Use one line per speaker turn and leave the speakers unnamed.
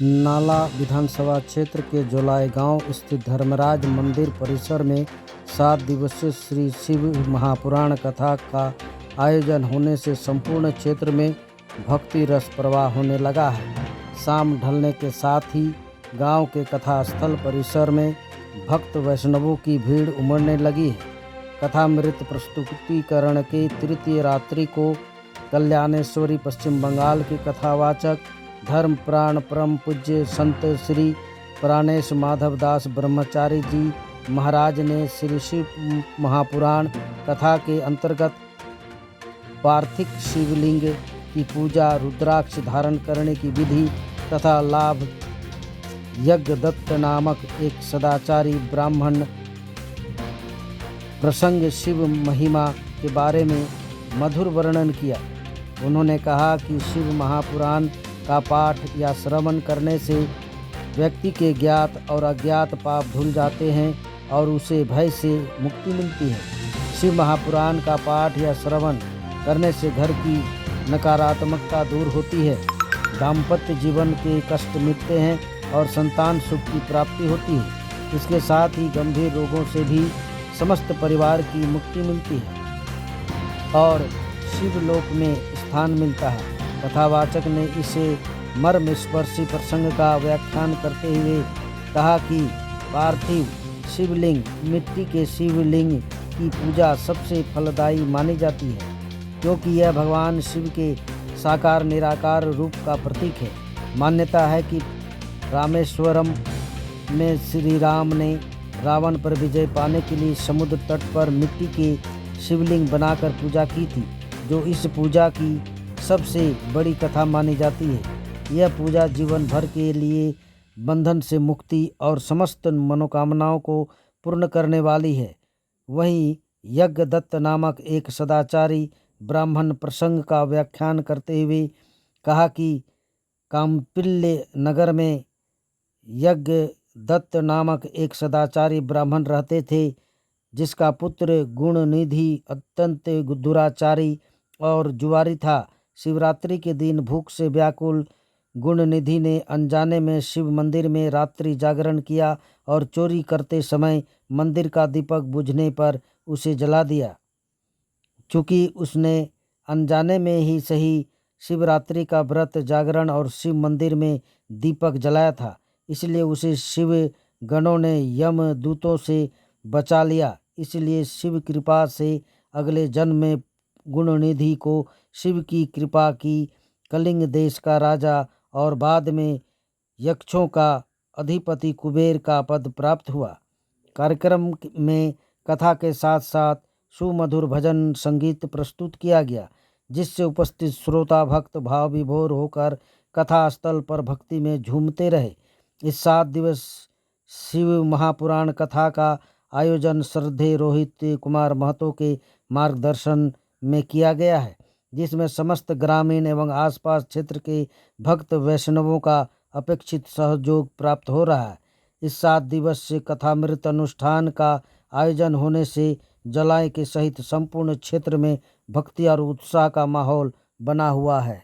नाला विधानसभा क्षेत्र के जोलाई गांव स्थित धर्मराज मंदिर परिसर में 7 दिवसीय श्री शिव महापुराण कथा का आयोजन होने से संपूर्ण क्षेत्र में भक्ति रस प्रवाह होने लगा है। शाम ढलने के साथ ही गांव के कथा स्थल परिसर में भक्त वैष्णवों की भीड़ उमड़ने लगी है। कथामृत प्रस्तुतिकरण के तृतीय रात्रि को कल्याणेश्वरी पश्चिम बंगाल के कथावाचक धर्म प्राण परम पूज्य संत श्री प्राणेश माधव दास ब्रह्मचारी जी महाराज ने श्री शिव महापुराण कथा के अंतर्गत पार्थिव शिवलिंग की पूजा, रुद्राक्ष धारण करने की विधि तथा लाभ यज्ञदत्त नामक एक सदाचारी ब्राह्मण प्रसंग शिव महिमा के बारे में मधुर वर्णन किया। उन्होंने कहा कि शिव महापुराण का पाठ या श्रवण करने से व्यक्ति के ज्ञात और अज्ञात पाप धुल जाते हैं और उसे भय से मुक्ति मिलती है। शिव महापुराण का पाठ या श्रवण करने से घर की नकारात्मकता दूर होती है, दाम्पत्य जीवन के कष्ट मिटते हैं और संतान सुख की प्राप्ति होती है। इसके साथ ही गंभीर रोगों से भी समस्त परिवार की मुक्ति मिलती है और शिवलोक में स्थान मिलता है। कथावाचक ने इसे मर्मस्पर्शी प्रसंग का व्याख्यान करते हुए कहा कि पार्थिव शिवलिंग, मिट्टी के शिवलिंग की पूजा सबसे फलदायी मानी जाती है, क्योंकि यह भगवान शिव के साकार निराकार रूप का प्रतीक है। मान्यता है कि रामेश्वरम में श्री राम ने रावण पर विजय पाने के लिए समुद्र तट पर मिट्टी के शिवलिंग बनाकर पूजा की थी, जो इस पूजा की सबसे बड़ी कथा मानी जाती है। यह पूजा जीवन भर के लिए बंधन से मुक्ति और समस्त मनोकामनाओं को पूर्ण करने वाली है। वहीं यज्ञदत्त नामक एक सदाचारी ब्राह्मण प्रसंग का व्याख्यान करते हुए कहा कि काम्पिल्य नगर में यज्ञदत्त नामक एक सदाचारी ब्राह्मण रहते थे, जिसका पुत्र गुणनिधि अत्यंत दुराचारी और जुआरी था। शिवरात्रि के दिन भूख से व्याकुल गुणनिधि ने अनजाने में शिव मंदिर में रात्रि जागरण किया और चोरी करते समय मंदिर का दीपक बुझने पर उसे जला दिया। चूँकि उसने अनजाने में ही सही शिवरात्रि का व्रत, जागरण और शिव मंदिर में दीपक जलाया था, इसलिए उसे शिव गणों ने यम दूतों से बचा लिया। इसलिए शिव कृपा से अगले जन्म में गुणनिधि को शिव की कृपा की कलिंग देश का राजा और बाद में यक्षों का अधिपति कुबेर का पद प्राप्त हुआ। कार्यक्रम में कथा के साथ साथ सुमधुर भजन संगीत प्रस्तुत किया गया, जिससे उपस्थित श्रोता भक्त भाव विभोर होकर कथा स्थल पर भक्ति में झूमते रहे। इस 7 दिवस शिव महापुराण कथा का आयोजन श्रद्धेय रोहित कुमार महतो के मार्गदर्शन में किया गया है, जिसमें समस्त ग्रामीण एवं आसपास क्षेत्र के भक्त वैष्णवों का अपेक्षित सहयोग प्राप्त हो रहा है। इस 7 दिवसीय कथामृत अनुष्ठान का आयोजन होने से जलाई के सहित संपूर्ण क्षेत्र में भक्ति और उत्साह का माहौल बना हुआ है।